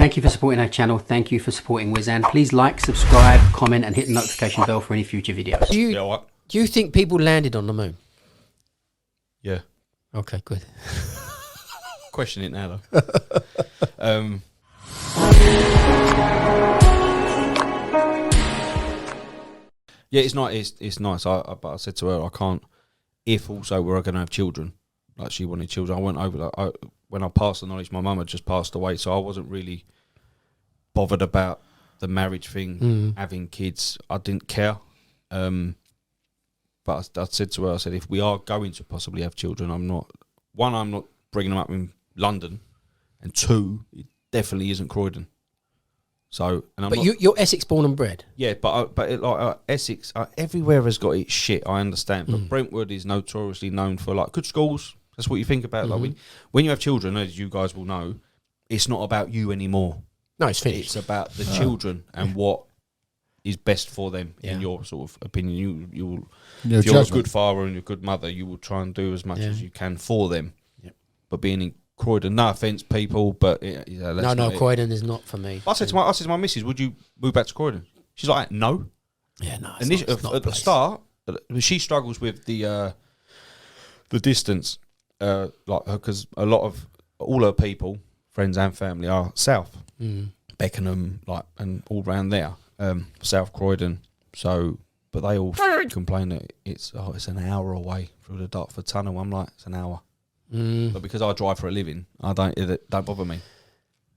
Thank you for supporting our channel. Thank you for supporting Wizan. Please like, subscribe, comment, and hit the notification bell for any future videos. Do you think people landed on the moon? Yeah. Okay, good. Question it now, though. Yeah, it's nice. It's nice. But I said to her, I can't. If also we're going to have children, like she wanted children, I went over. When I passed the knowledge, my mum had just passed away, so I wasn't really bothered about the marriage thing, having kids. I didn't care. But I said to her, I said, if we are going to possibly have children, I'm not bringing them up in London, and 2, it definitely isn't Croydon. So, and you're Essex born and bred. Yeah, but Essex, everywhere has got its shit. I understand, but Brentwood is notoriously known for like good schools. That's what you think about. Like when you have children, as you guys will know, it's not about you anymore. No, it's finished. It's about the children and what is best for them in your sort of opinion. If you're a good father and a good mother, you will try and do as much as you can for them. Yep. But being in Croydon, no offence, people, but Croydon is not for me. I said to my missus, would you move back to Croydon? She's like, no. Yeah, no. And at the start, she struggles with the distance, because a lot of all her people, friends and family, are south, Beckenham, and all round there, South Croydon. So, but they all complain that it's an hour away through the Dartford Tunnel. I'm like, it's an hour. But because I drive for a living, it don't bother me.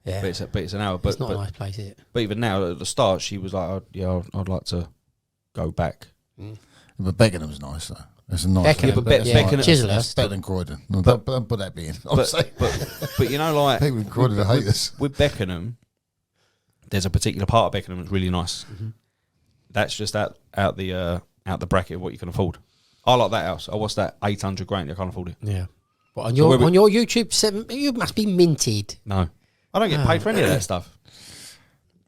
Yeah, but it's an hour. But it's not a nice place, is it? But even now, at the start, she was like, I'd like to go back. But Beckenham's nice though. It's a nice. Beckenham, Chislehurst better than Croydon. No, don't put that being. But you know, like people in Croydon hate us. With Beckenham, there's a particular part of Beckenham that's really nice. That's just out the bracket of what you can afford. I like that house. What's that? 800 grand. I can't afford it. Yeah. But on your YouTube, you must be minted. No, I don't get paid for any of that stuff.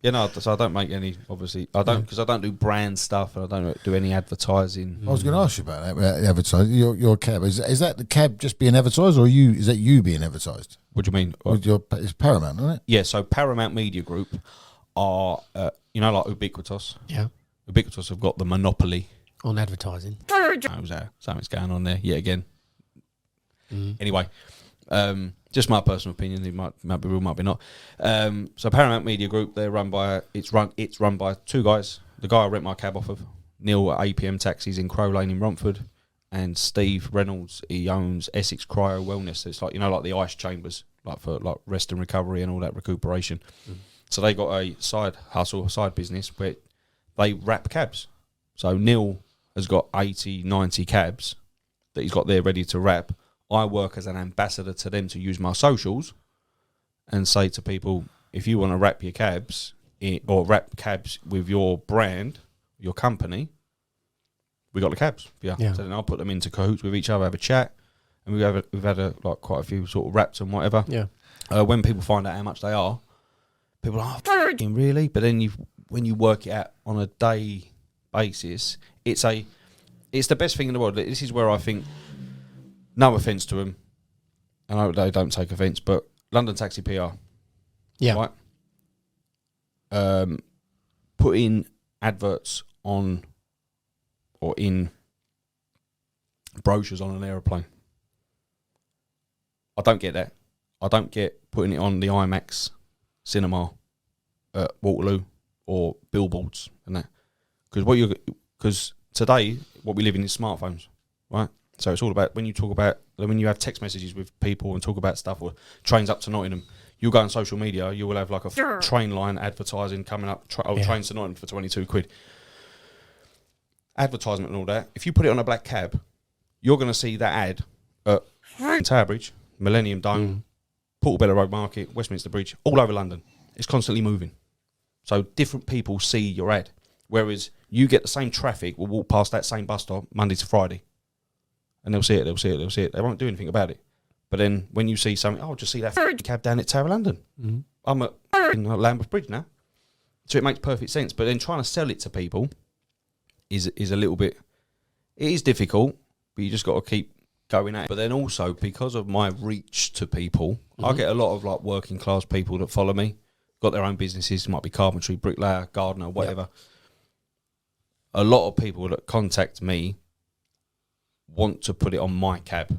You know, so I don't make any. Obviously, I don't because I don't do brand stuff and I don't do any advertising. I was going to ask you about that. About advertising. Your cab is that the cab just being advertised, or is that you being advertised? What do you mean? It's Paramount, isn't it? Yeah. So Paramount Media Group are like Ubiquitous. Yeah. Ubiquitous have got the monopoly on advertising. Something's going on there yet again. Anyway, just my personal opinion. It might be real, might be not. So Paramount Media Group, they're run by 2 guys. The guy I rent my cab off of, Neil at APM Taxis in Crow Lane in Romford, and Steve Reynolds. He owns Essex Cryo Wellness. It's like like the ice chambers, like for like rest and recovery and all that recuperation. So they got a side hustle, a side business where they wrap cabs. So Neil has got 80, 90 cabs that he's got there ready to wrap. I work as an ambassador to them to use my socials and say to people, if you want to wrap your cabs or wrap cabs with your brand, your company, we got the cabs. Yeah. So then I'll put them into cahoots with each other, have a chat, and we've had quite a few sort of wraps and whatever. Yeah. When people find out how much they are, people are like, really? But then when you work it out on a day basis, it's the best thing in the world. This is where I think. No offence to them, and I hope they don't take offence, but London Taxi PR, right? Putting adverts on or in brochures on an aeroplane. I don't get that. I don't get putting it on the IMAX cinema at Waterloo or billboards and that, because today what we live in is smartphones, right? So it's all about when you have text messages with people and talk about stuff, or trains up to Nottingham, you'll go on social media, you will have like a train line advertising coming up, trains to Nottingham for 22 quid. Advertisement and all that. If you put it on a black cab, you're going to see that ad at Tower Bridge, Millennium Dome, Portobello Road Market, Westminster Bridge, all over London. It's constantly moving. So different people see your ad. Whereas you get the same traffic will walk past that same bus stop Monday to Friday. And they'll see it. They won't do anything about it. But then when you see something, just see that cab down at Tower London. I'm at Lambeth Bridge now. So it makes perfect sense. But then trying to sell it to people is a little bit... It is difficult, but you just got to keep going at it. But then also, because of my reach to people, I get a lot of like working class people that follow me got their own businesses, might be carpentry, bricklayer, gardener, whatever. A lot of people that contact me want to put it on my cab.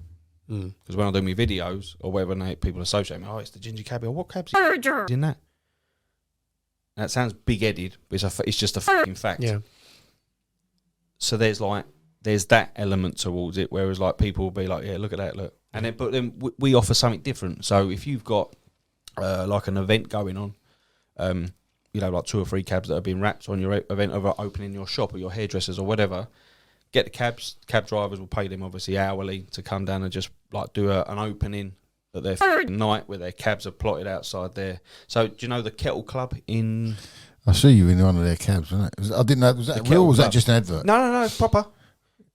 Because when I do my videos or whatever, people associate me, oh, it's the Ginger Cabbie, or what cab's in that? That sounds big-headed, but it's just a fucking fact. Yeah. So there's that element towards it, whereas like people will be like, yeah, look at that, look. And then, but then we offer something different. So if you've got like an event going on, you know, like 2 or 3 cabs that have been wrapped on your event of opening your shop or your hairdressers or whatever, get the cabs. Cab drivers will pay them obviously hourly to come down and just like do an opening at their night where their cabs are plotted outside there. So do you know the Kettle Club in? I see you in one of their cabs, wasn't it? I didn't know. Was that real or was that just an advert? No, proper.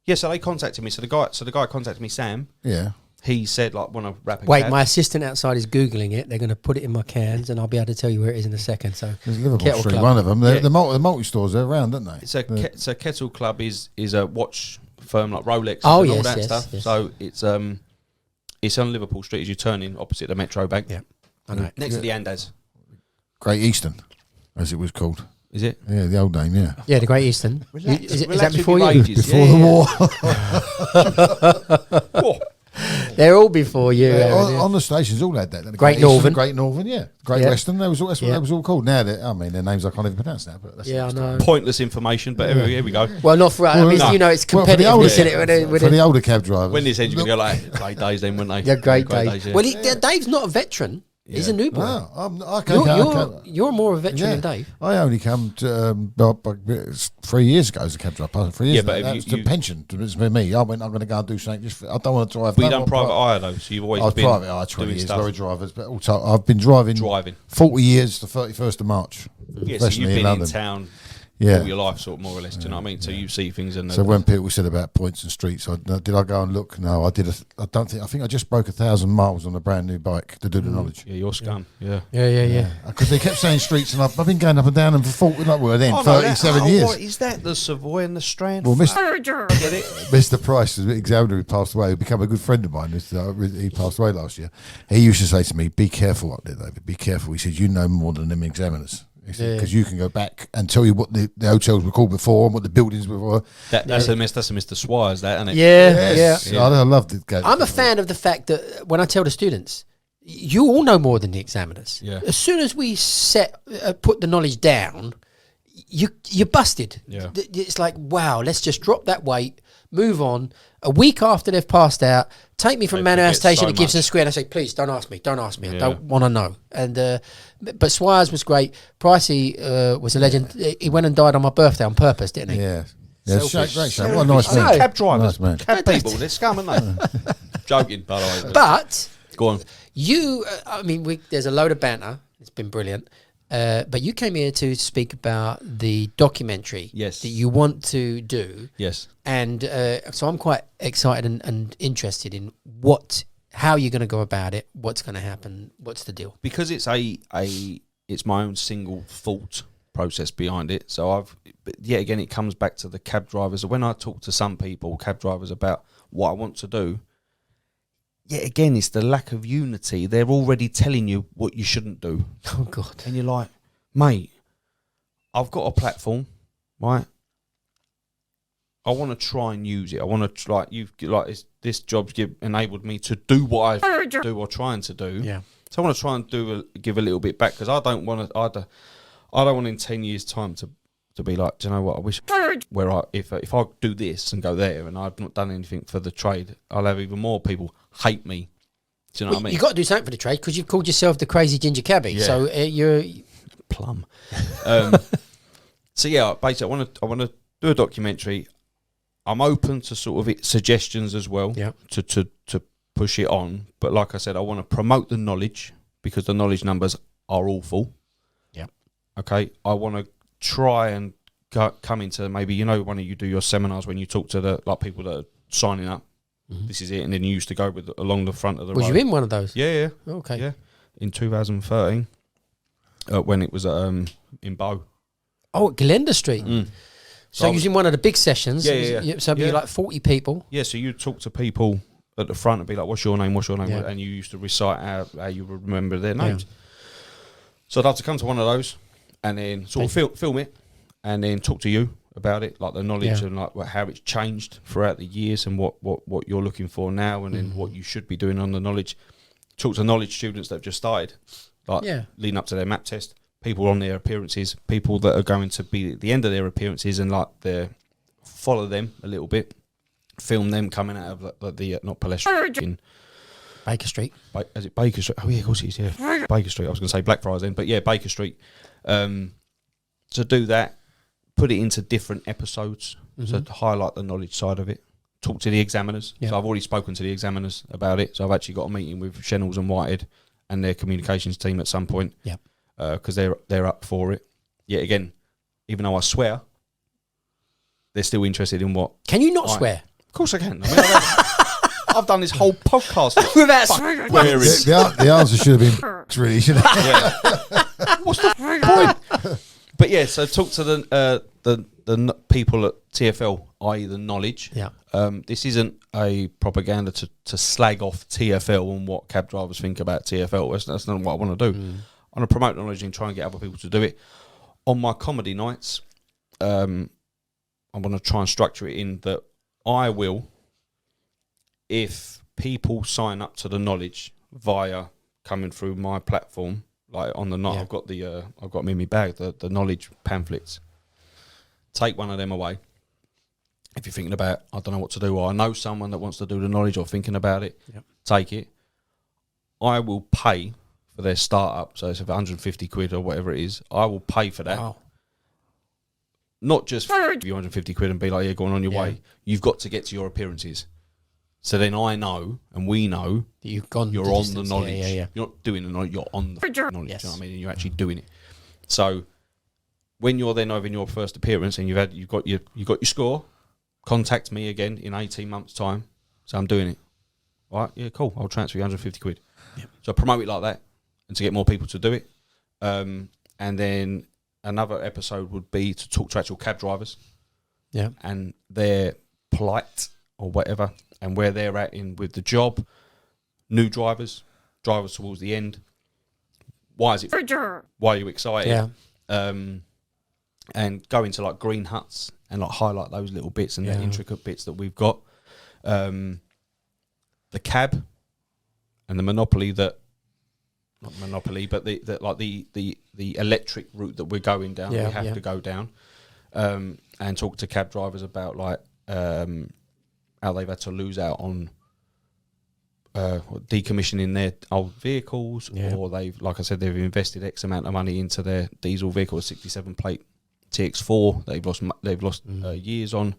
Yeah, so they contacted me. So the guy contacted me, Sam. Yeah. He said, like, want to wrap a Wait, cab. my assistant outside is Googling it. They're going to put it in my cans, and I'll be able to tell you where it is in a second. So There's Liverpool Kettle Street, Club. one of them. The multi-stores, they're around, aren't they? So Kettle Club is a watch firm like Rolex and all that stuff. Yes. So it's on Liverpool Street as you turn in opposite the Metro Bank. Yeah, I know. Next to the Andaz. Great Eastern, as it was called. Is it? Yeah, the old name, yeah. Yeah, the Great Eastern. Is that with before your you? ages. Before the war. Whoa. They're all before you. On the stations, all had that. The Great Eastern, Northern. Great Northern, yeah. Great Yeah. Western, that's what that was all called. Now, I mean, their names I can't even pronounce now. But that's Yeah, I know. Pointless information, but here we go. Well, not for us. I mean, no. you know, it's Well, for the older- competitiveness in it. for the older cab drivers. When this ends, you're going to go like, great days then, wouldn't they? Yeah, great days. yeah. Well, Dave's not a veteran. He's a new boy. No, You're more of a veteran than Dave. I only come to 3 years ago as a cab driver. 3 years Yeah, ago. but That was the pension. It's for me. I went, I'm going to go and do something. I don't want to drive. We done private hire though, so you've always I was been private hire 20 doing years, stuff. lorry drivers, but also I've been driving 40 years to 31st of March. Yeah, so you've professionally been in London. town Yeah. all your life, sort of more or less. Do you know what I mean? So you see things and So when people said about points and streets, did I go and look? No, I did. I think I just broke 1,000 miles on a brand new bike to do the knowledge. yeah, you're scum. Yeah. Yeah. Because they kept saying streets, and I've been going up and down them for 40, like well, then Oh, no, 37 years. What is that? The Savoy and the Strand? Well, Get it? Mr. Price, the examiner who passed away, who became a good friend of mine. He passed away last year. He used to say to me, "Be careful up there, David. Be careful." He said, "You know more than them examiners." Because you can go back and tell you what the hotels were called before and what the buildings were. That's a Mr. Swires, that, isn't it? Yeah. I loved it. I'm a fan of the fact that when I tell the students, you all know more than the examiners. Yeah. As soon as we put the knowledge down, you're busted. Yeah. It's like, wow, let's just drop that weight, move on. A week after they've passed out, take me from Manor forget Station so to Gibson much. Square, and I say, please don't ask me. I Yeah. don't want to know. And but Swires was great. Pricey was a legend. He went and died on my birthday on purpose, didn't he? Yeah. Selfish. Great show. What a nice I know. man. Cab drivers, Nice man. cab people, they're scum, aren't they? Joking, by the way. But Go on. I mean, there's a load of banter. It's been brilliant. But you came here to speak about the documentary Yes. that you want to do. Yes. And so I'm quite excited and interested in how you're going to go about it, what's going to happen, what's the deal. Because it's it's my own single thought process behind it. So but yet again, it comes back to the cab drivers. When I talk to some people, cab drivers, about what I want to do, yet again, it's the lack of unity. They're already telling you what you shouldn't do. Oh, God. And you're like, mate, I've got a platform, right? I want to try and use it. I want to this job's enabled me to do what I do or trying to do. Yeah. So I want to try and give a little bit back, because I don't want in 10 years' time to be like, do you know what? I wish if I do this and go there and I've not done anything for the trade, I'll have even more people hate me. Do you know what I mean? You've got to do something for the trade because you've called yourself the crazy ginger cabbie. Yeah. So you're... Plum. So yeah, basically, I want to do a documentary. I'm open to sort of suggestions as well. Yeah. To push it on, but like I said, I want to promote the knowledge because the knowledge numbers are awful. Yeah. Okay. I want to try and come into maybe when you do your seminars when you talk to the people that are signing up. Mm-hmm. This is it, and then you used to go along the front of the road. Was you in one of those? Yeah. Okay. Yeah. In 2013, when it was in Bow. Oh, at Glenda Street. Mm. So using one of the big sessions. Yeah. So it'd be like 40 people. Yeah, so you talk to people at the front and be like, what's your name? Yeah. And you used to recite how you remember their names. So I'd have to come to one of those and then sort of film it and then talk to you about it, like the knowledge and like how it's changed throughout the years and what you're looking for now and then what you should be doing on the knowledge. Talk to knowledge students that have just started, like leading up to their map test, people on their appearances, people that are going to be at the end of their appearances and like follow them a little bit, film them coming out of the not Palestri in Baker Street. Is it Baker Street? Oh yeah, of course it is. Yeah, Baker Street. I was going to say Blackfriars then, but yeah, Baker Street. To do that, put it into different episodes to highlight the knowledge side of it. Talk to the examiners. So I've already spoken to the examiners about it. So I've actually got a meeting with Shennells and Whitehead and their communications team at some point. Yeah, because they're up for it. Yet again, even though I swear, they're still interested in what. Can you not swear? Of course I can. I mean, I've done this whole podcast without swearing. The answer should have been really, shouldn't it? Yeah. What's the point? But yeah, so talk to the people at TFL, i.e. the knowledge. Yeah. This isn't a propaganda to slag off TFL and what cab drivers think about TFL. That's not what I want to do. I want to promote knowledge and try and get other people to do it. On my comedy nights, I want to try and structure it in that I will, if people sign up to the knowledge via coming through my platform, like on the night, I've got them in my bag, the knowledge pamphlets. Take one of them away. If you're thinking about, I don't know what to do, or I know someone that wants to do the knowledge or thinking about it, take it. I will pay for their startup, so it's 150 quid or whatever it is. I will pay for that. Wow. Not just for you 150 quid and be like, yeah, going on your way. You've got to get to your appearances. So then I know, and we know, that you're on the knowledge. Yeah. You're not doing the knowledge, you're on the knowledge. Yes. You know what I mean? And you're actually doing it. So when you're then over in your first appearance and you've got your score, contact me again in 18 months' time. So I'm doing it. All right, yeah, cool. I'll transfer you 150 quid. Yep. So promote it like that, and to get more people to do it. And then another episode would be to talk to actual cab drivers. Yeah. And their plight or whatever, and where they're at with the job. New drivers towards the end. Why is it? Why are you excited? Yeah. And go into like green huts and like highlight those little bits and the intricate bits that we've got. The cab and the monopoly but the electric route that we're going down. We have to go down, and talk to cab drivers about like how they've had to lose out on decommissioning their old vehicles, or they've, like I said, they've invested X amount of money into their diesel vehicle, a 67 plate TX4. They've lost years on,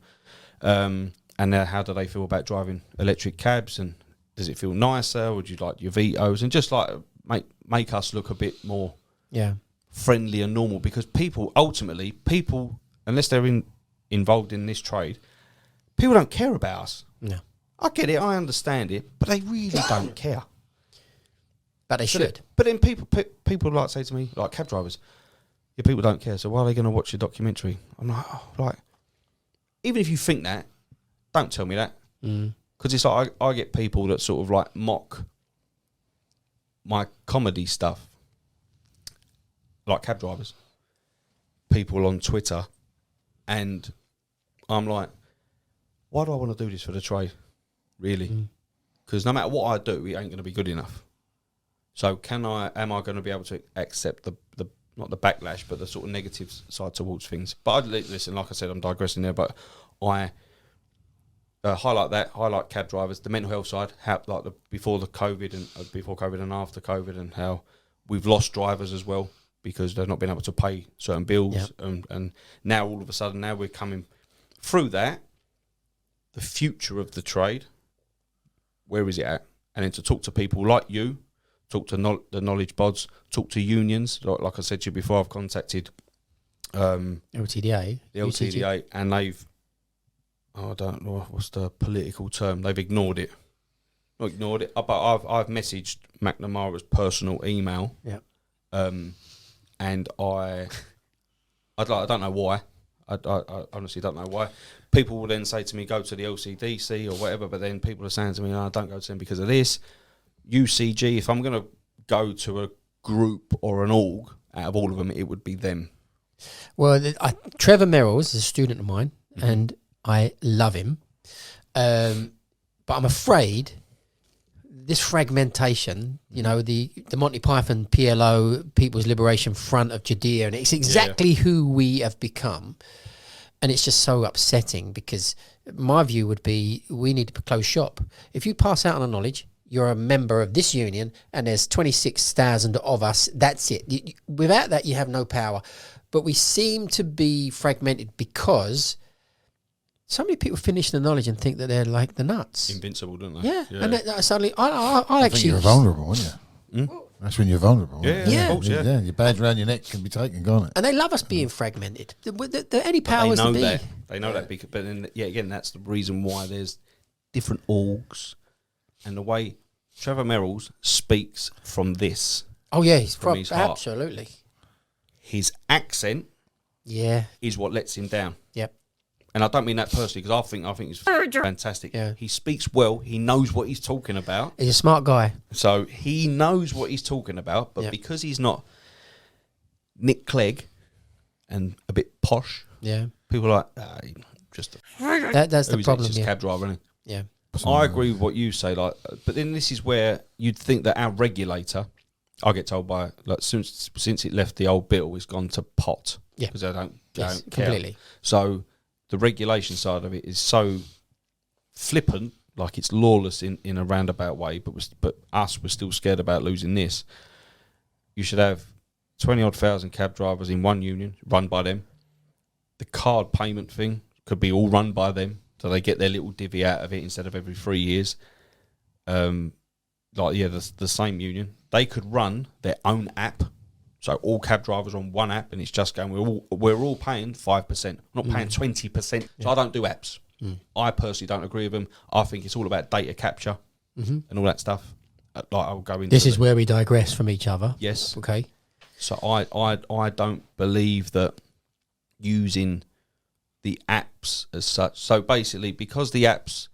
and how do they feel about driving electric cabs? And does it feel nicer? Would you like your Vitos? And just like make us look a bit more friendly and normal, because people, unless they're involved in this trade, people don't care about us. No. I get it, I understand it, but they really don't care. But they should. But then people like say to me, like cab drivers, yeah, people don't care, so why are they going to watch your documentary? I'm like, even if you think that, don't tell me that. Because it's like I get people that sort of like mock my comedy stuff, like cab drivers, people on Twitter, and I'm like, why do I want to do this for the trade, really? Because no matter what I do, it ain't going to be good enough. So am I going to be able to accept the not the backlash, but the sort of negative side towards things? But listen, like I said, I'm digressing there, but I highlight cab drivers, the mental health side, how like before COVID and after COVID, and how we've lost drivers as well because they've not been able to pay certain bills, and now all of a sudden we're coming through that. The future of the trade, where is it at? And then to talk to people like you, talk to the knowledge bods, talk to unions. Like I said to you before, I've contacted LTDA, and they've, I don't know what's the political term. They've ignored it. Not ignored it, but I've messaged McNamara's personal email. Yeah. And I don't know why. I honestly don't know why. People will then say to me, go to the LCDC or whatever, but then people are saying to me, don't go to them because of this. UCG, if I'm going to go to group or an org out of all of them, it would be them. Well, Trevor Merrills is a student of mine, and I love him. But I'm afraid this fragmentation, you know, the Monty Python PLO, People's Liberation Front of Judea, and it's exactly who we have become. And it's just so upsetting, because my view would be we need to close shop. If you pass out on a knowledge, you're a member of this union, and there's 26,000 of us, that's it. Without that, you have no power. But we seem to be fragmented because so many people finish the knowledge and think that they're like the nuts. Invincible, don't they? Yeah. And then suddenly, I I think actually... you're vulnerable, aren't you? That's when you're vulnerable. Yeah, aren't you? of course, yeah. Your badge around your neck can be taken, can't it? And they love us being fragmented. Any powers to be. That. They know that. But then, again, that's the reason why there's different orgs. And the way Trevor Merrills speaks from this. Oh, yeah. He's from his heart. Absolutely. His accent is what lets him down. Yep. And I don't mean that personally, because I think he's fantastic. Yeah. He speaks well. He knows what he's talking about. He's a smart guy. So he knows what he's talking about. But because he's not Nick Clegg and a bit posh, people are like, just that's the problem. Just cab driver, isn't he? Yeah. I agree with what you say, like, but then this is where you'd think that our regulator, I get told by, like, since it left the old bill, it's gone to pot. Yeah. Because they don't care. Completely. So the regulation side of it is so flippant, like it's lawless in a roundabout way, but we're still scared about losing this. You should have 20-odd thousand cab drivers in one union, run by them. The card payment thing could be all run by them, so they get their little divvy out of it instead of every 3 years. The same union. They could run their own app, so all cab drivers on one app, and it's just going, we're all paying 5%, not paying 20%. So I don't do apps. I personally don't agree with them. I think it's all about data capture and all that stuff. Like, I'll go into this is where we digress from each other. Yes. Okay. So I don't believe that using the apps as such. So basically, because the apps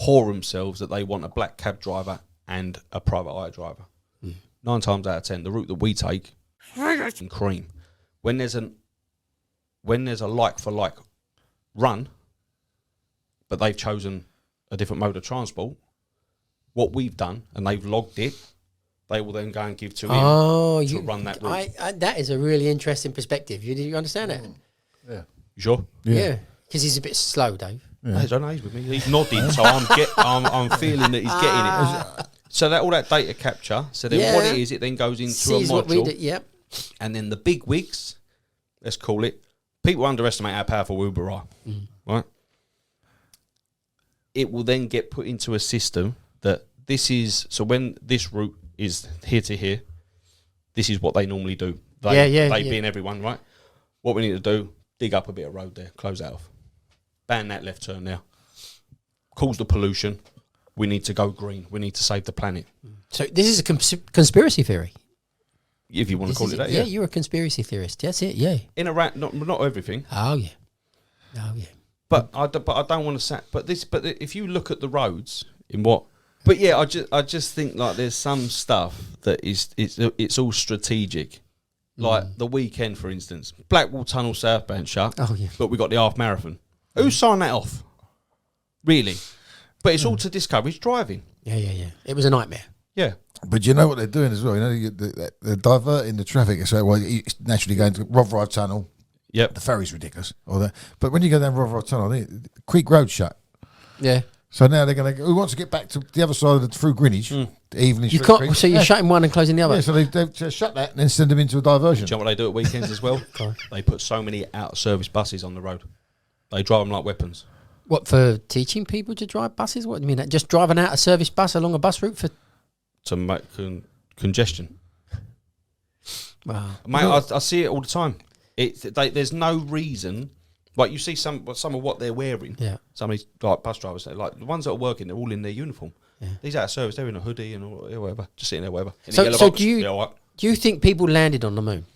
whore themselves that they want a black cab driver and a private hire driver. 9 times out of 10, the route that we take, and cream. When there's a like for like run, but they've chosen a different mode of transport, what we've done, and they've logged it, they will then go and give to him to run that route. That is a really interesting perspective. You understand that? Yeah. You sure? Yeah. Because he's a bit slow, Dave. Yeah. I don't know, he's with me. He's nodding, so I'm feeling that he's getting it. So that all that data capture. So then what it is, it then goes into Sees a what we module. do, yep. And then the big wigs, let's call it, people underestimate how powerful Uber are, right? It will then get put into a system that this is, so when this route is here to here, this is what they normally do. They being everyone, right? What we need to do, dig up a bit of road there, close that off. Ban that left turn now. Cause the pollution. We need to go green. We need to save the planet. So this is a conspiracy theory. If you want to call it that, yeah. You're a conspiracy theorist. That's it, yeah. In a not everything. Oh, yeah. Oh, yeah. But I don't want to But if you look at the roads in what... But yeah, I just think like there's some stuff that it's all strategic. Like the weekend, for instance. Blackwall Tunnel southbound shut. Oh, yeah. But we got the half marathon. Who signed that off? Really? But it's all to discourage driving. Yeah. It was a nightmare. Yeah. But you know what they're doing as well? You know, they're diverting the traffic. So, it's naturally going to Rotherhithe Tunnel. Yep. The ferry's ridiculous. But when you go down Rotherhithe Tunnel, the Creek Road shut. Yeah. So now they're going to... Who wants to get back to the other side of through Greenwich? Evening You can't... So you're shutting one and closing the other? Yeah, so they shut that and then send them into a diversion. Do you know what they do at weekends as well? They put so many out-of-service buses on the road. They drive them like weapons. What, for teaching people to drive buses? What do you mean? Just driving out a service bus along a bus route for... To make congestion. Wow. Mate, I see it all the time. There's no reason... Like, you see some of what they're wearing. Yeah. Some of these, like, bus drivers, like, the ones that are working, they're all in their uniform. Yeah. These out of service, they're in a hoodie and whatever. Just sitting there, whatever. So do you think people landed on the moon?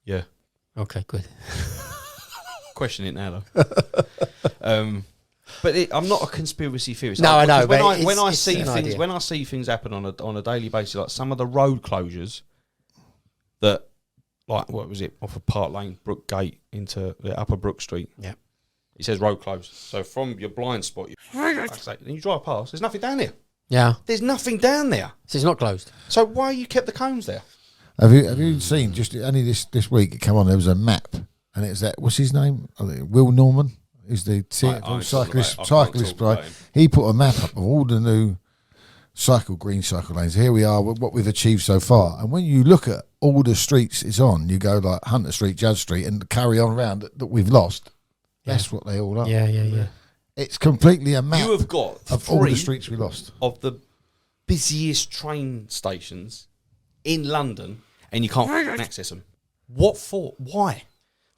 Yeah. Okay, good. Question it now, though. But I'm not a conspiracy theorist. No, I know. When But when I it's see an things, idea. when I see things happen on a daily basis, like some of the road closures that, like what was it, off of Park Lane, Brook Gate into the Upper Brook Street. Yeah. It says road closed. So from your blind spot, you drive past. There's nothing down there. Yeah. There's nothing down there. So it's not closed. So why you kept the cones there? Have you seen just only this week? It came on. There was a map, and it's that. What's his name? Will Norman is the cyclist. Guy. He put a map up of all the new green cycle lanes. Here we are, what we've achieved so far. And when you look at all the streets it's on, you go like Hunter Street, Judge Street, and carry on around that we've lost. Yeah. That's what they all are. Yeah. It's completely a map You have got of all the streets we lost. of the busiest train stations in London, and you can't access them. What for? Why?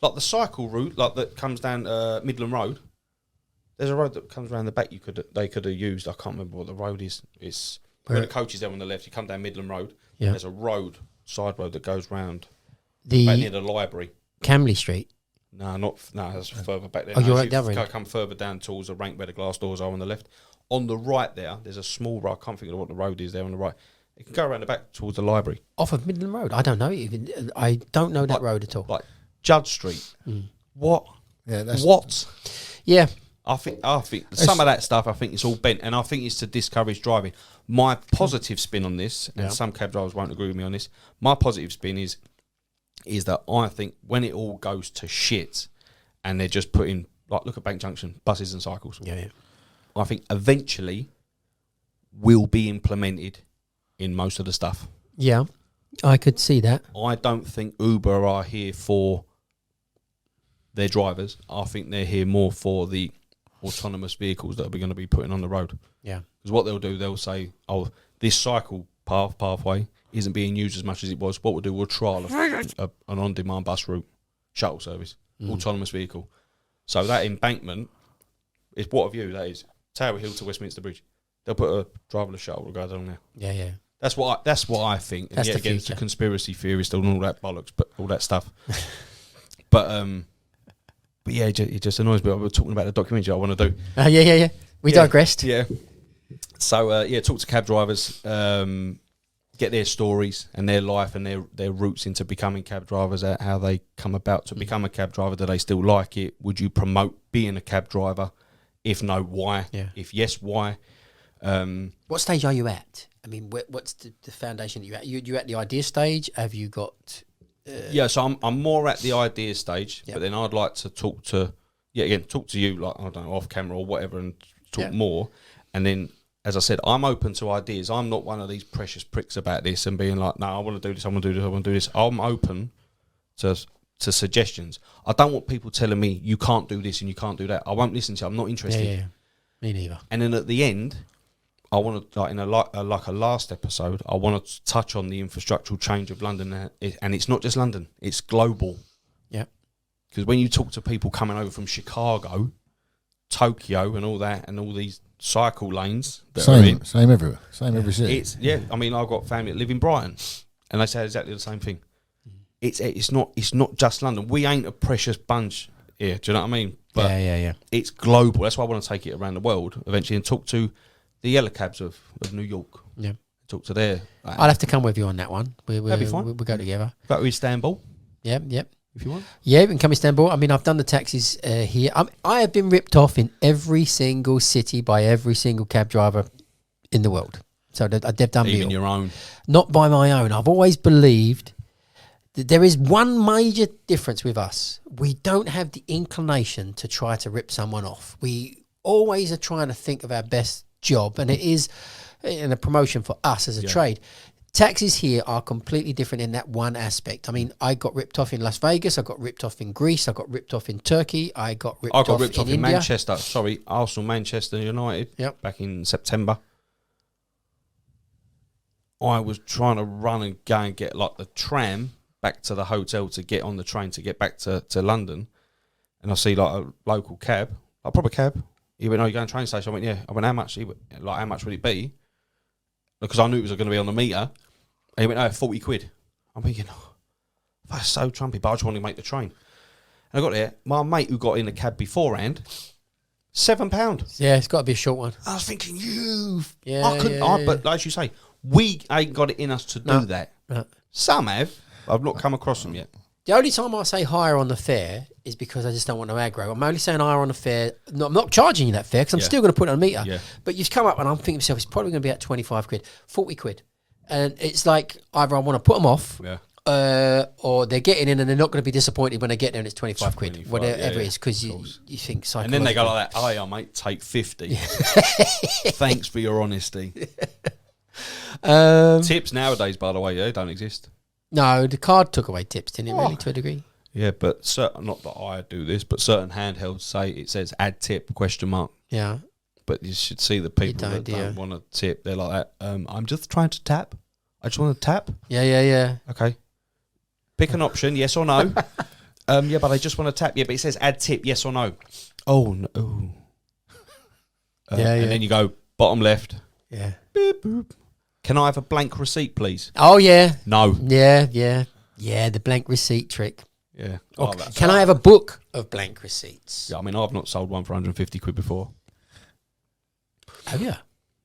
Like the cycle route, like that comes down Midland Road. There's a road that comes around the back. They could have used. I can't remember what the road is. It's where the coach is there on the left. You come down Midland Road. Yeah. There's a side road that goes round back The near the library. Camley Street. No, that's further back there. Oh, you're right you down there. come further down towards the rank where the glass doors are on the left. On the right there's a small road. I can't think of what the road is there on the right. It can go around the back towards the library. Off of Midland Road. I don't know even. I don't know that road at all. Like Judge Street. What? Yeah, that's What? Yeah. I think some of that stuff, I think it's all bent, and I think it's to discourage driving. My positive spin on this, and some cab drivers won't agree with me on this, my positive spin is that I think when it all goes to shit and they're just putting, like, look at Bank Junction, buses and cycles. Yeah. I think eventually will be implemented in most of the stuff. Yeah. I could see that. I don't think Uber are here for their drivers. I think they're here more for the autonomous vehicles that we're going to be putting on the road. Yeah. Because what they'll do, they'll say, oh, this cycle pathway isn't being used as much as it was. What we'll do, we'll trial an on-demand bus route, shuttle service, autonomous vehicle. So that embankment is, what a view that is. Tower Hill to Westminster Bridge. They'll put a driverless shuttle that goes along there. Yeah. That's what I think. And That's yet the again, it's a future. conspiracy theorist and all that bollocks, but all that stuff. but yeah, it just annoys me. We were talking about the documentary I want to do. Yeah. We digressed. Yeah. So talk to cab drivers, get their stories and their life and their roots into becoming cab drivers, how they come about to become a cab driver. Do they still like it? Would you promote being a cab driver? If no, why? Yeah. If yes, why? What stage are you at? I mean, what's the foundation that you're at? You at the idea stage? Have you got... So I'm more at the idea stage, Yep. but then I'd like to talk to you, like, I don't know, off camera or whatever, and talk more. And then, as I said, I'm open to ideas. I'm not one of these precious pricks about this and being like, no, I want to do this, I want to do this, I want to do this. I'm open to suggestions. I don't want people telling me you can't do this and you can't do that. I won't listen to you. I'm not interested. Yeah. Me neither. And then at the end, I want to, like in a last episode, I want to touch on the infrastructural change of London, and it's not just London; it's global. Yeah. Because when you talk to people coming over from Chicago, Tokyo, and all that, and all these cycle lanes that are in, same everywhere, same every city. I mean, I've got family that live in Brighton, and they say exactly the same thing. It's not just London. We ain't a precious bunch here. Do you know what I mean? But Yeah. it's global. That's why I want to take it around the world eventually and talk to the yellow cabs of New York. Yeah. Talk to their... I'll have to come with you on that one. That'd be fine. We'll go together. Go to Istanbul, Yep. if you want. Yeah, we can come to Istanbul. I mean, I've done the taxis here. I have been ripped off in every single city by every single cab driver in the world. So they've done me Even all. your own. Not by my own. I've always believed that there is one major difference with us. We don't have the inclination to try to rip someone off. We always are trying to think of our best job, and it is in a promotion for us as a trade. Taxis here are completely different in that one aspect. I mean, I got ripped off in Las Vegas. I got ripped off in Greece. I got ripped off in Turkey. I got ripped off in India. Manchester. Sorry, Arsenal, Manchester United. Yep. Back in September. I was trying to run and go and get like the tram back to the hotel to get on the train to get back to London, and I see like a local cab, a proper cab. He went, "Oh, you're going to train station?" I went, "Yeah." I went, "How much?" He went, "Like, how much would it be?" Because I knew it was going to be on the meter. And he went, "Oh, 40 quid." I'm thinking, oh, that's so trumpy, but I just wanted to make the train. And I got there. My mate who got in the cab beforehand £7. Yeah, it's got to be a short one. I was thinking, Yeah, I couldn't. yeah. But like you say, we ain't got it in us to do that. No. Some have. I've not come across them yet. The only time I say higher on the fare is because I just don't want no aggro. I'm only saying higher on the fare. No, I'm not charging you that fare because I'm Yeah. still going to put it on a meter. Yeah. But you've come up and I'm thinking to myself, it's probably going to be at 25 quid, 40 quid. And it's like either I want to put them off or they're getting in and they're not going to be disappointed when they get there and it's 25 quid, 25, whatever yeah, it is, because you think psychologically. And then they go like that, oh, yeah, mate, take 50. Thanks for your honesty. Tips nowadays, by the way, they don't exist. No, the card took away tips, didn't it, really, to a degree? Yeah, but not that I do this, but certain handhelds say it says add tip ? Yeah. But you should see the people that don't want to tip. They're like that. I'm just trying to tap. I just want to tap. Yeah. Okay. Pick an option, yes or no. Yeah, but I just want to tap. Yeah, but it says add tip, yes or no. Oh no. And then you go bottom left. Yeah. Beep, boop. Can I have a blank receipt, please? Oh, yeah. No. Yeah. Yeah, the blank receipt trick. Yeah. Or can I have a book of blank receipts? Yeah, I mean, I've not sold one for 150 quid before. Have you?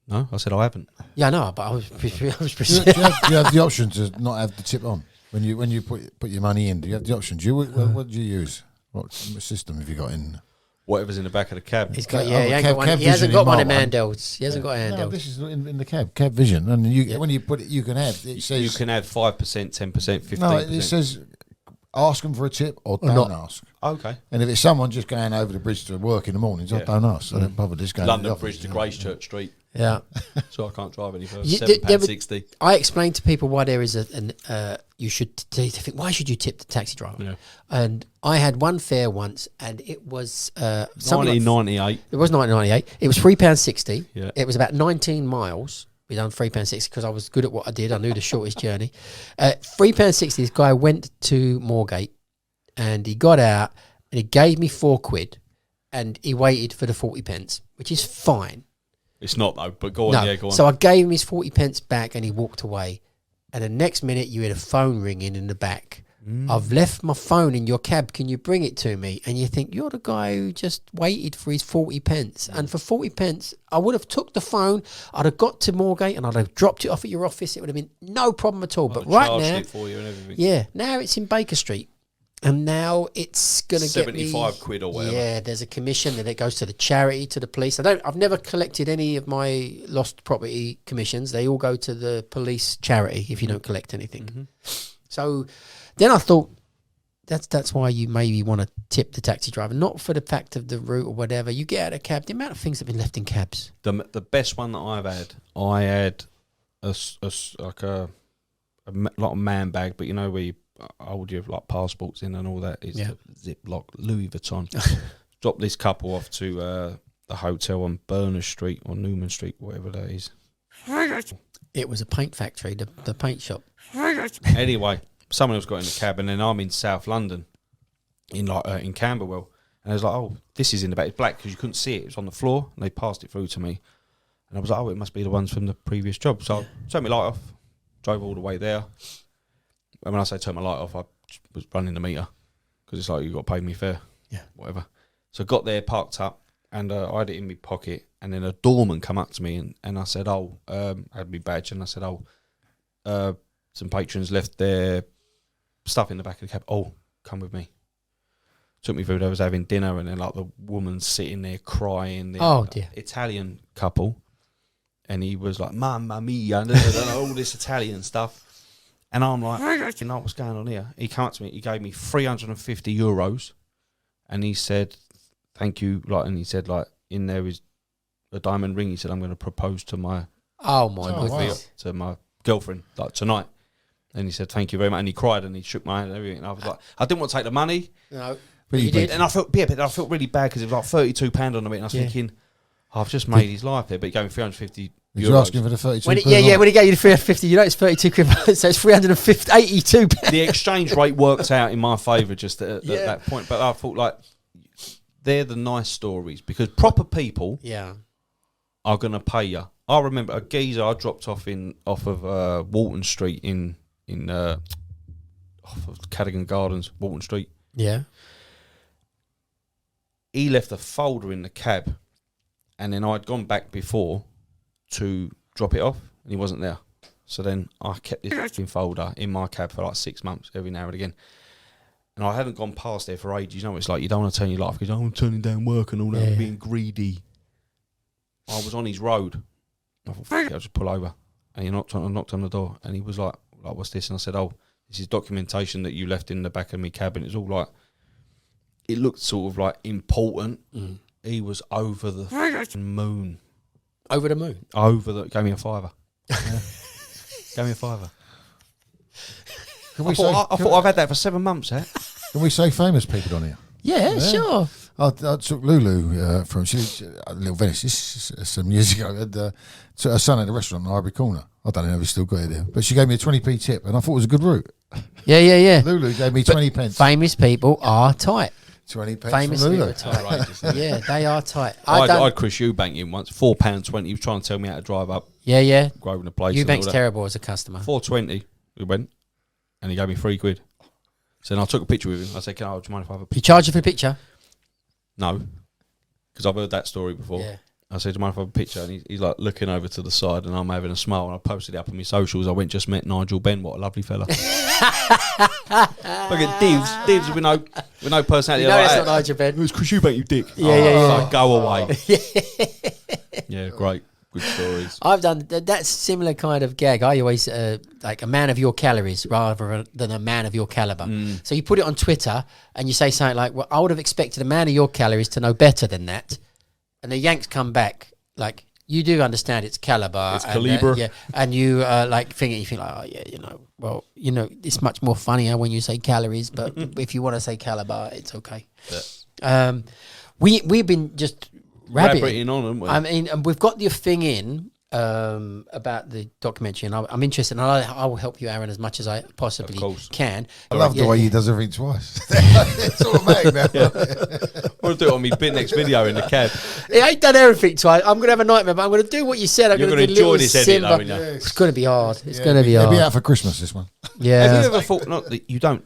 No, I said I haven't. Yeah, no, but I was Do you have the option to not have the tip on when you put your money in? Do you have the option? What do you use? What system have you got in? Whatever's in the back of the cab. He's got, Oh, he ain't got one. cab He hasn't vision got one in in my one. Mandel's. He hasn't got a handheld. No, this is in the cab vision, and when you put it, you can have. It says You can have 5%, 10%, 15%. no. It says ask them for a tip or don't ask. Okay. And if it's someone just going over the bridge to work in the mornings, I don't ask. I don't bother just going. London to the Bridge office, to you know. Gracechurch Street. Yeah. So I can't drive any further. You- £7.60. I explained to people why there is you should think, why should you tip the taxi driver? Yeah. And I had one fare once, and it was something like 1998. It was 1998. It was £3.60. Yeah. It was about 19 miles. We done £3.60 because I was good at what I did. I knew the shortest journey. £3.60. This guy went to Moorgate, and he got out, and he gave me £4, and he waited for the 40p, which is fine. It's not though, but go on, No. yeah, go on. So I gave him his 40p back, and he walked away. And the next minute, you hear a phone ringing in the back. I've left my phone in your cab. Can you bring it to me? And you think, you're the guy who just waited for his 40p. And for 40p, I would have took the phone. I'd have got to Moorgate and I'd have dropped it off at your office. It would have been no problem at all. But right charged now, it for you and everything. yeah, now it's in Baker Street. And now it's going to get me 75 quid or whatever. Yeah, there's a commission that it goes to the charity, to the police. I've never collected any of my lost property commissions. They all go to the police charity if you don't collect anything. So then I thought that's why you maybe want to tip the taxi driver, not for the fact of the route or whatever. You get out of a cab, the amount of things that have been left in cabs. The best one that I've had, I had a lot of man bag, but you know where you hold your like passports in and all that. It's Yeah. the Ziploc Louis Vuitton. Dropped this couple off to the hotel on Berners Street or Newman Street, whatever that is. It was a paint factory, the paint shop. Anyway, someone else got in the cab, and then I'm in South London, in Camberwell, and I was like, "Oh, this is in the back. It's black because you couldn't see it. It was on the floor." And they passed it through to me, and I was like, "Oh, it must be the ones from the previous job." So I turned my light off, drove all the way there. And when I say turn my light off, I was running the meter because it's like you got to pay me fare, whatever. So got there, parked up, and I had it in my pocket. And then a doorman come up to me, and I said, I had my badge, and I said, some patrons left their stuff in the back of the cab. Oh, come with me. Took me through. They was having dinner, and then like the woman sitting there crying. Oh, dear. Italian couple, and he was like, "Mamma mia," and all this Italian stuff. And I'm like, you know what's going on here? He came up to me. He gave me €350, and he said, "Thank you." And he said, in there is a diamond ring. He said, "I'm going to propose to my to my girlfriend tonight." And he said, "Thank you very much." And he cried and he shook my hand and everything. And I was like, I didn't want to take the money. No, But you did. And I felt really bad because it was like £32 on the bit. And I was thinking, I've just made his life here. But he gave me €350. You're asking for the 32. when he gave you the 350, it's 32 quid, so it's 382. The exchange rate worked out in my favour just at that point. But I thought they're the nice stories because proper people are going to pay you. I remember a geezer I dropped off of Walton Street off of Cadogan Gardens, Walton Street. Yeah. he left a folder in the cab, and then I'd gone back before to drop it off, and he wasn't there. So then I kept this folder in my cab for like 6 months, every now and again. And I hadn't gone past there for ages. You know, it's like you don't want to turn your life because I'm turning down work and all that, being greedy. I was on his road. I thought, fuck it, I'll just pull over. And he knocked on the door, and he was like, what's this? And I said, oh, this is documentation that you left in the back of my cab. And it was all like, it looked sort of like important. He was over the moon. Over the moon? Gave me a fiver. Yeah. Gave me a fiver. I thought I've had that for 7 months, eh? Can we say famous people on here? Yeah, sure. I took Lulu from Little Venice. This is some years ago. And, took her son at a restaurant in Ivory Corner. I don't know if he's still got it there, but she gave me a 20p tip, and I thought it was a good route. Yeah. Lulu gave me 20 pence. Famous people are tight. 20 pence. Famous from people Lulu. are tight. Yeah, they are tight. I'd Chris Eubank in once, £4.20. He was trying to tell me how to drive up Yeah. Grosvenor Place. Eubank's terrible as a customer. £4.20 we went, and he gave me £3. So then I took a picture with him. I said, do you mind if I have a picture? You charge you for the picture? No, because I've heard that story before. Yeah. I said, do you mind if I have a picture? And he's like looking over to the side, and I'm having a smile, and I posted it up on my socials. I went, just met Nigel Benn. What a lovely fella. Look at Divs with no personality. You know like, that's not Nigel Benn. It was Chris Eubank, you dick. Yeah. Like, go away. Yeah, great. Good stories. I've done that similar kind of gag. I always like a man of your calories rather than a man of your caliber. So you put it on Twitter and you say something like, well, I would have expected a man of your calories to know better than that. And the Yanks come back like, you do understand its caliber. It's caliber. Yeah. And you like you think like, oh yeah, it's much more funnier when you say calories, but if you want to say caliber, it's okay. Yeah. We've been just rabbiting on them. I mean, and we've got the thing in about the documentary, and I'm interested, and I will help you, Aaron, as much as I possibly can. I love the way he does everything twice. It's automatic now. I'm going to do it on my next video in the cab. It ain't done everything twice. I'm going to have a nightmare, but I'm going to do what you said. You're going to enjoy this edit, though, aren't you? It's going to be hard. It's going to be hard. It'll be out for Christmas, this one. Yeah. Have you ever thought, not that you don't,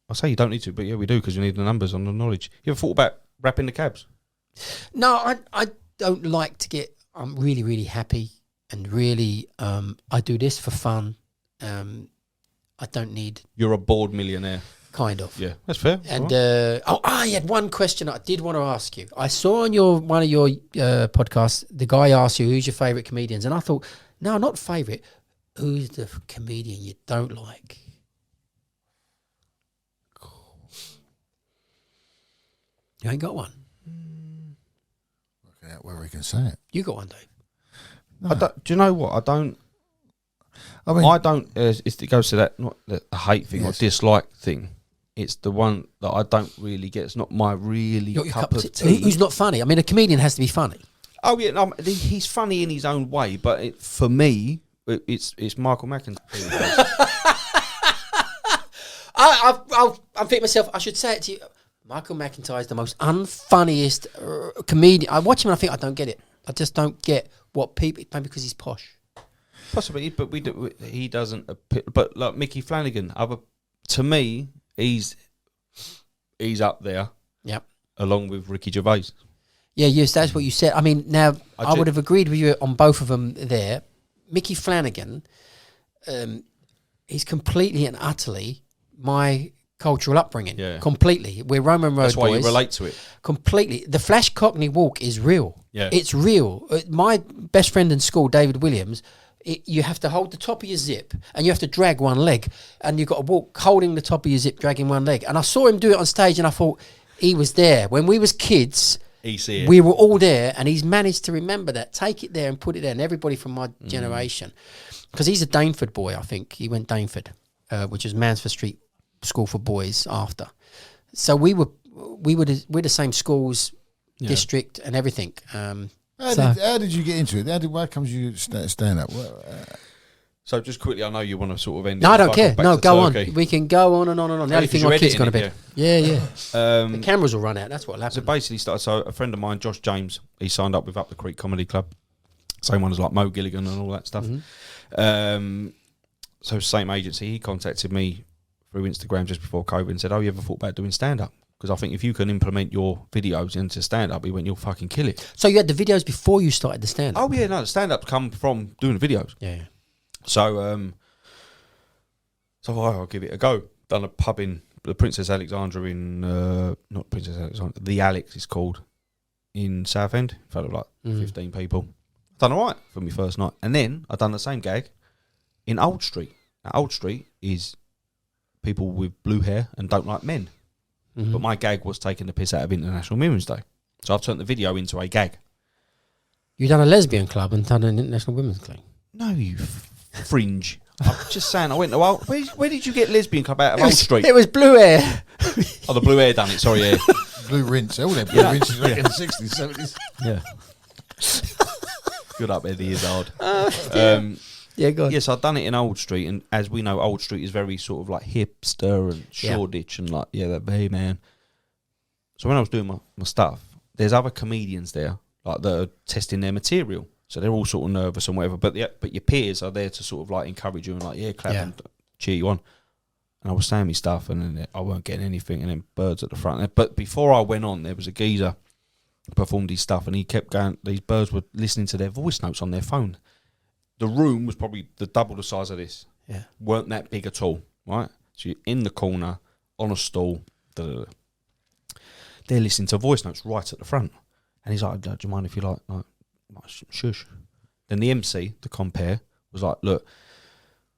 I say you don't need to, but yeah, we do, because you need the numbers on the knowledge. You ever thought about wrapping the cabs? No, I don't like to get. I'm really, really happy, and really, I do this for fun. I don't need. You're a bored millionaire. Kind of. Yeah, that's fair. And I had one question I did want to ask you. I saw on one of your podcasts, the guy asked you who's your favourite comedians, and I thought, no, not favourite. Who's the comedian you don't like? You ain't got one. Working out where we can say it. You got one, Dave. No. Do you know what? I don't. It goes to that, not the hate thing or dislike thing. It's the one that I don't really get. It's not my really cup of tea. Who's not funny? I mean, a comedian has to be funny. Oh yeah, no, he's funny in his own way, but for me, it's Michael McIntyre. I'm thinking myself. I should say it to you. Michael McIntyre is the most unfunniest comedian. I watch him and I think I don't get it. I just don't get what people. Maybe because he's posh. Possibly, but he doesn't. But like Mickey Flanagan, to me, he's up there. Yep. Along with Ricky Gervais. Yeah, yes, that's what you said. I mean, now I would have agreed with you on both of them there. Mickey Flanagan, he's completely and utterly my cultural upbringing. Yeah. Completely. We're Roman Road boys. That's why you relate to it. Completely. The Flash Cockney walk is real. Yeah. It's real. My best friend in school, David Williams, you have to hold the top of your zip and you have to drag one leg, and you've got to walk holding the top of your zip, dragging one leg. And I saw him do it on stage and I thought, he was there. When we was kids, we were all there, and he's managed to remember that, take it there and put it there. And everybody from my generation, because he's a Dainford boy, I think. He went Dainford, which is Mansfield Street School for Boys after. So we're the same schools, district and everything. How did you get into it? Why comes you stand up? So just quickly, I know you want to sort of end. No, I don't care. No, go Turkey. on. We can go on and on and on. The only thing my kid's going to be. Yeah. The cameras will run out. That's what'll happen. So basically, so a friend of mine, Josh James, he signed up with Up the Creek Comedy Club. Same one as like Mo Gilligan and all that stuff. Mm-hmm. So same agency. He contacted me through Instagram just before COVID and said, "Oh, you ever thought about doing stand up?" because I think if you can implement your videos into stand-up, he went, you'll fucking kill it. So you had the videos before you started the stand-up? Oh, yeah, no, the stand-ups come from doing the videos. Yeah. So, I'll give it a go. Done a pub in the Princess Alexandra in, not Princess Alexandra, the Alex is called, in Southend. In front of like 15 people. Done all right for my first night. And then I done the same gag in Old Street. Now, Old Street is people with blue hair and don't like men. But my gag was taking the piss out of International Women's Day. So I've turned the video into a gag. You done a lesbian club and done an international women's club? No, you fringe. I'm just saying, I went to Old... Where did you get lesbian club out of Old Street? It was blue hair. Oh, the blue hair done it, sorry, yeah. Blue rinse. All their blue rinses in the 60s, 70s. Yeah. Good up, Eddie Izzard. Yeah, go on. Yes, I've done it in Old Street, and as we know, Old Street is very sort of like hipster and Shoreditch and like, that very man. So when I was doing my stuff, there's other comedians there, like that are testing their material. So they're all sort of nervous and whatever, but your peers are there to sort of like encourage you and like, clap and cheer you on. And I was saying my stuff, and then I weren't getting anything, and then birds at the front. But before I went on, there was a geezer who performed his stuff, and he kept going, these birds were listening to their voice notes on their phone. The room was probably double the size of this. Yeah. Weren't that big at all, right? So you're in the corner, on a stool. They're listening to voice notes right at the front. And he's like, do you mind if you like shush? Then the MC, the compere, was like, look,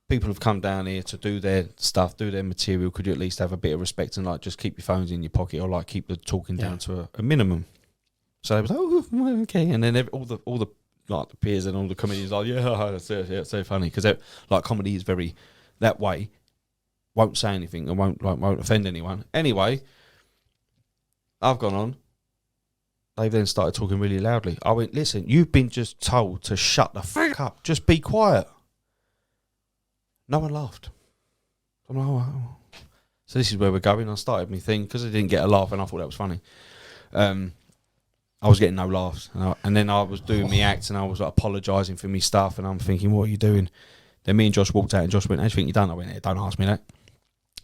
people have come down here to do their stuff, do their material. Could you at least have a bit of respect and like just keep your phones in your pocket or like keep the talking down to a minimum? So they was like, oh, okay. And then all the like the peers and all the comedians like, it's so funny because like comedy is very that way. Won't say anything and won't offend anyone. Anyway, I've gone on. They then started talking really loudly. I went, listen, you've been just told to shut the fuck up. Just be quiet. No one laughed. I'm like, oh. So this is where we're going. I started my thing because I didn't get a laugh and I thought that was funny. I was getting no laughs. And then I was doing my act and I was like, apologising for me stuff and I'm thinking, what are you doing? Then me and Josh walked out and Josh went, how do you think you done? I went, don't ask me that.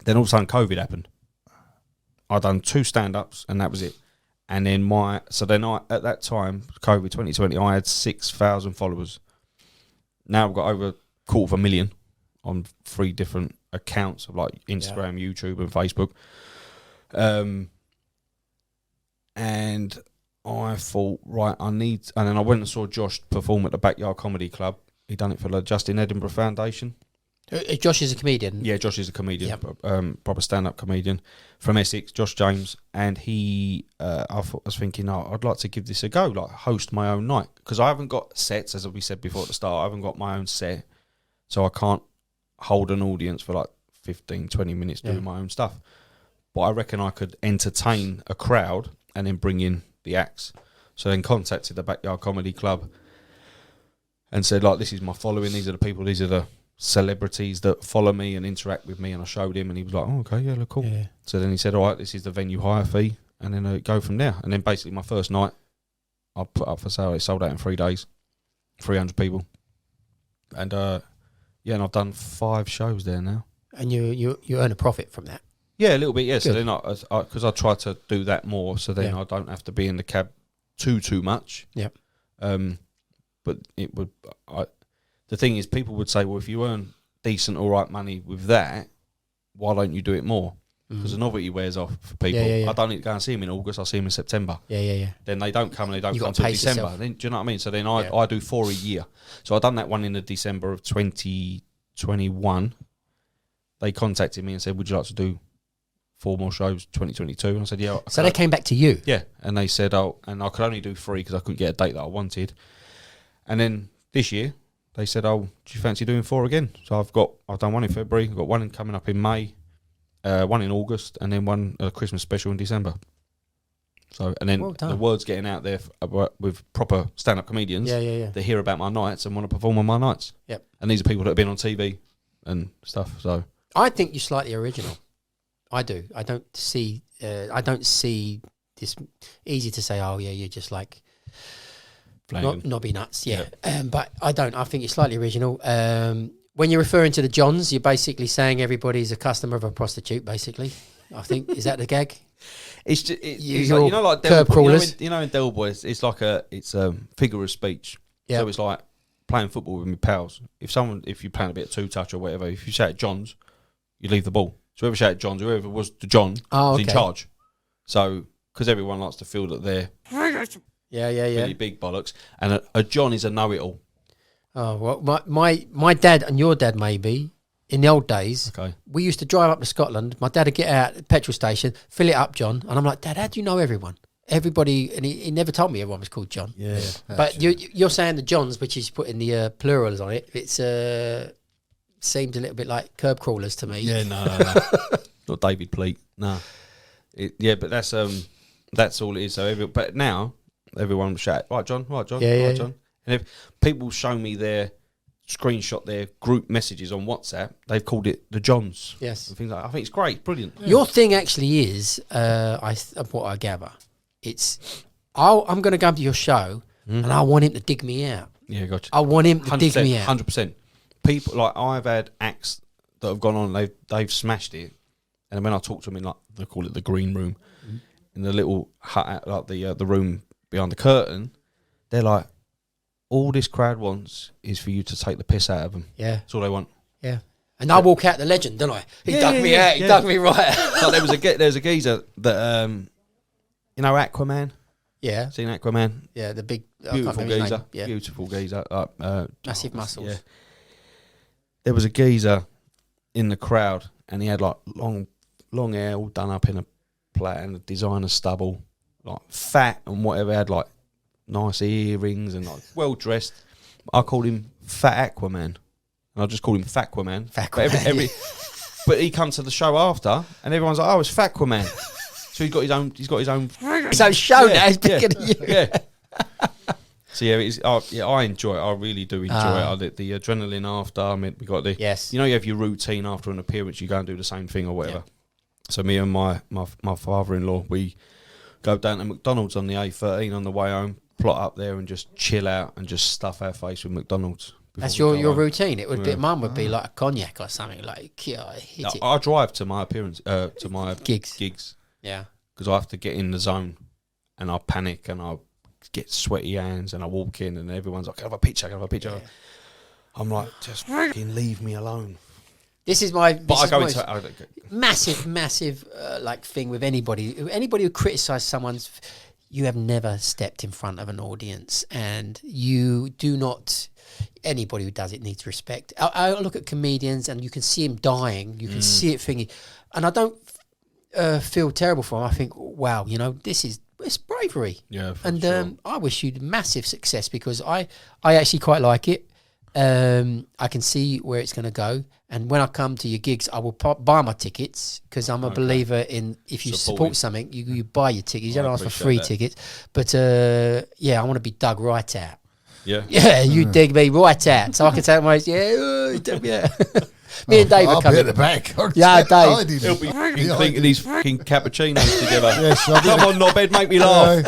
Then all of a sudden COVID happened. I done 2 stand-ups and that was it. And then at that time, COVID 2020, I had 6,000 followers. Now I've got over 250,000 on 3 different accounts of like Instagram, YouTube and Facebook. And I thought, right, and then I went and saw Josh perform at the Backyard Comedy Club. He done it for the Justin Edinburgh Foundation. Josh is a comedian. Yeah, Josh is a comedian, proper stand-up comedian from Essex, Josh James. And he, I was thinking, I'd like to give this a go, like host my own night. Because I haven't got sets, as we said before at the start, I haven't got my own set. So I can't hold an audience for like 15, 20 minutes doing my own stuff. But I reckon I could entertain a crowd and then bring in the acts. So then contacted the Backyard Comedy Club and said, like, this is my following, these are the people, these are the celebrities that follow me and interact with me. And I showed him and he was like, oh, okay, yeah, look, cool. Yeah. So then he said, all right, this is the venue hire fee. And then go from there. And then basically my first night, I put up for sale. It sold out in 3 days, 300 people. And and I've done 5 shows there now. And you earn a profit from that? Yeah, a little bit, yeah. Good. So then because I try to do that more, so then I don't have to be in the cab too much. Yep. But it would... the thing is, people would say, well, if you earn decent, all right money with that, why don't you do it more? Because the novelty wears off for people. Yeah. I don't need to go and see them in August. I see them in September. Yeah. Then they don't come and they don't come until December. Then, do you know what I mean? So then I do 4 a year. So I done that one in the December of 2021. They contacted me and said, would you like to do 4 more shows 2022? And I said, yeah. So they came back to you? Yeah. And they said, and I could only do 3 because I couldn't get a date that I wanted. And then this year, they said, do you fancy doing 4 again? So I've done 1 in February. I've got 1 coming up in May. 1 in August, and then 1 Christmas special in December. So, and then the word's getting out there with proper stand-up comedians. Yeah. They hear about my nights and want to perform on my nights. Yep. And these are people that have been on TV and stuff. So I think you're slightly original. I do. I don't see this. Easy to say, oh yeah, you're just like knobby nuts. Yeah. But I don't. I think you're slightly original. When you're referring to the Johns, you're basically saying everybody's a customer of a prostitute, basically. I think is that the gag? It's just it's Your like, you know, like curb crawlers. You know, in Del Boys, it's like a figure of speech. Yeah. So it's like playing football with my pals. If you're playing a bit of two touch or whatever, if you shout Johns, you leave the ball. So whoever shouted Johns, whoever was the John was in charge. So because everyone likes to feel that they're really big bollocks, and a John is a know-it-all. Oh well, my dad and your dad maybe. In the old days, we used to drive up to Scotland. My dad would get out at the petrol station, fill it up, John. And I'm like, Dad, how do you know everyone? Everybody, and he never told me everyone was called John. Yeah. But you're saying the Johns, which is putting the plurals on it, it's seemed a little bit like curb crawlers to me. Yeah, no. Not David Pleat, no. But that's all it is. So but now, everyone will shout, right, John, John. And if people show me screenshot their group messages on WhatsApp, they've called it the Johns. Yes. And things like that. I think it's great, brilliant. Yeah. Your thing actually is, what I gather, it's I'm going to come to your show and I want him to dig me out. Yeah, gotcha. I want him to dig me out. 100%. People, like, I've had acts that have gone on, they've smashed it, and when I talk to them in, like, they call it the green room, in the little hut, like the room behind the curtain, they're like, all this crowd wants is for you to take the piss out of them. Yeah. That's all they want. Yeah. And I walk out the legend, don't I? He dug me out. He dug me right out. Like there's a geezer that, you know, Aquaman? Yeah. Seen Aquaman? Yeah, the big... Beautiful geezer. Yeah. Beautiful geezer. Massive muscles. Yeah. There was a geezer in the crowd, and he had, like, long hair all done up in a plait and a designer stubble, like fat and whatever, had, like, nice earrings and, like, well dressed. I called him Fat Aquaman, and I just called him Fatquaman. But he come to the show after, and everyone's like, "Oh, it's Fatquaman." So he's got his own show now. He's bigger than you. Yeah. So I enjoy it. I really do enjoy it. The adrenaline after. I mean, we got the yes. You know, you have your routine after an appearance. You go and do the same thing or whatever. Yeah. So me and my father-in-law, we go down to McDonald's on the A13 on the way home. Plot up there and just chill out and just stuff our face with McDonald's. That's your routine. It would be. Mine would be like a cognac or something. Like I drive to my appearance to my gigs. Yeah, because I have to get in the zone, and I panic and I get sweaty hands and I walk in and everyone's like, "Can I have a picture? Can I have a picture?" Yeah. I'm like, just fucking leave me alone. This is my. But I go into massive like thing with anybody who criticises someone's. You have never stepped in front of an audience, and you do not. Anybody who does it needs respect. I look at comedians, and you can see him dying. You can see it thinking, and I don't feel terrible for him. I think, wow, it's bravery. Yeah, and sure. I wish you massive success because I actually quite like it. I can see where it's going to go, and when I come to your gigs, I will buy my tickets because I'm a believer in if you support something, you buy your tickets. You don't ask for free tickets, but I want to be dug right out. Yeah, you dig me right out, so I can take my Me and Dave are coming at the back. Yeah, Dave. He'll be clinking these fucking cappuccinos together. Yes, come on, knobhead, make me laugh.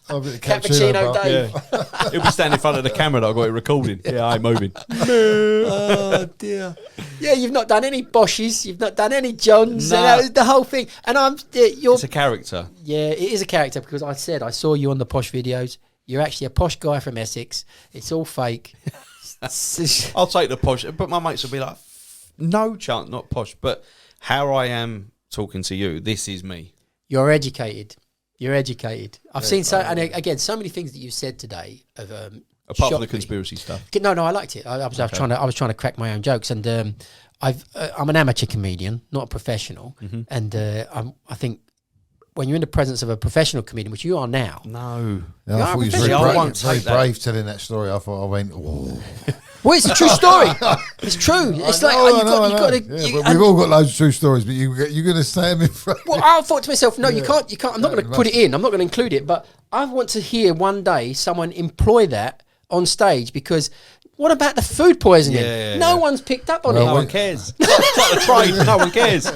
Cappuccino Dave. Yeah. He'll be standing in front of the camera that I got it recording. Yeah, I'm moving. Oh dear. Yeah, you've not done any Bosches, you've not done any Johns, the whole thing. And it's a character. Yeah, it is a character because I saw you on the posh videos. You're actually a posh guy from Essex. It's all fake. I'll take the posh, but my mates will be like, no chance, not posh. But how I am talking to you, this is me. You're educated. I've seen so many things that you said today. Apart from the conspiracy stuff. No, I liked it. I was trying to crack my own jokes, and I'm an amateur comedian, not a professional, and I think. When you're in the presence of a professional comedian, which you are now. No, I thought you were very brave telling that story. I thought I went, oh. Well, it's a true story. It's true. It's like you've got to. We've all got loads of true stories, but you're going to say them in front. Well, I thought to myself, no, you can't. I'm not going to put it in. I'm not going to include it. But I want to hear one day someone employ that on stage because. What about the food poisoning? No one's picked up on it. No one cares. It's like the trade. No one cares.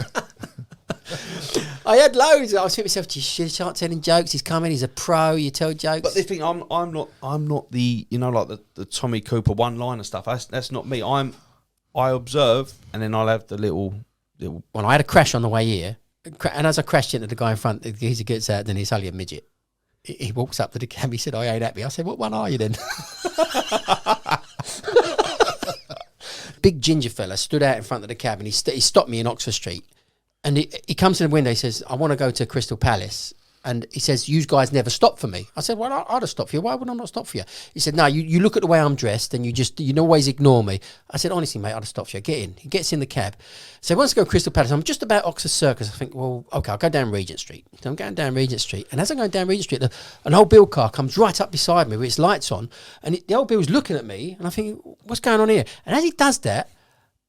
I had loads. I was thinking to myself, you should start telling jokes. He's coming. He's a pro. You tell jokes. But the thing, I'm not the like the Tommy Cooper one-liner stuff. That's not me. I observe, and then I'll have the little. Well, I had a crash on the way here. And as I crashed into the guy in front, the geezer gets out, then he's only a midget. He walks up to the cab. He said, "I ain't happy." I said, "What one are you then?" Big ginger fella stood out in front of the cab, and he stopped me in Oxford Street. And he comes to the window. He says, "I want to go to Crystal Palace." And he says, "You guys never stop for me." I said, "Well, I'd have stopped for you. Why would I not stop for you?" He said, "No, you look at the way I'm dressed and you always ignore me." I said, "Honestly, mate, I'd have stopped for you. Get in." He gets in the cab. So he wants to go to Crystal Palace. I'm just about Oxford Circus. I think, well, okay, I'll go down Regent Street. So I'm going down Regent Street. And as I'm going down Regent Street, an old Bill car comes right up beside me with its lights on. And the old Bill's looking at me. And I think, what's going on here? And as he does that,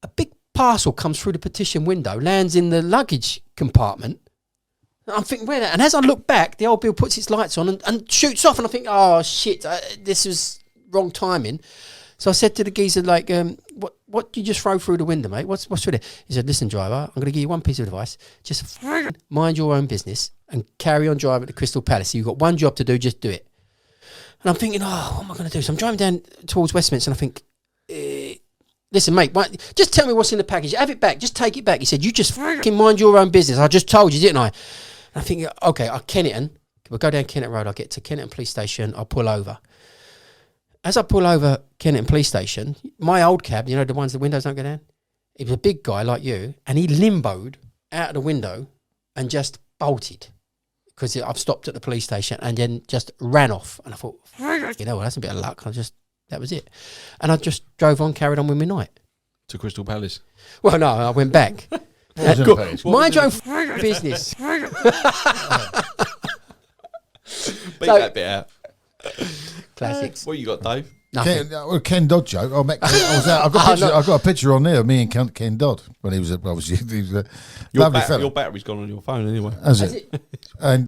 a big parcel comes through the partition window, lands in the luggage compartment. I'm thinking, where? And as I look back, the old Bill puts its lights on and shoots off. And I think, oh, shit, this was wrong timing. So I said to the geezer, like, what did you just throw through the window, mate? What's through there? He said, "Listen, driver, I'm going to give you one piece of advice. Just mind your own business and carry on driving to Crystal Palace. You've got one job to do, just do it." And I'm thinking, oh, what am I going to do? So I'm driving down towards Westminster and I think, listen, mate, just tell me what's in the package. Have it back. Just take it back. He said, "You just fucking mind your own business. I just told you, didn't I?" And I think, okay, Kennington. We'll go down Kennington Road. I'll get to Kennington Police Station. I'll pull over. As I pull over Kennington Police Station, my old cab, you know, the ones the windows don't go down, he was a big guy like you, and he limboed out of the window and just bolted because I've stopped at the police station and then just ran off. And I thought, you know what, that's a bit of luck. That was it. And I just drove on, carried on with my night. To Crystal Palace. Well, no, I went back. Mind your own business. Beat that bit out. Classics. What you got, Dave? Nothing. Ken Dodd joke. I was out. I've got a picture on there of me and Ken Dodd when he was obviously he was a lovely fella. Your battery's gone on your phone anyway. Has it? And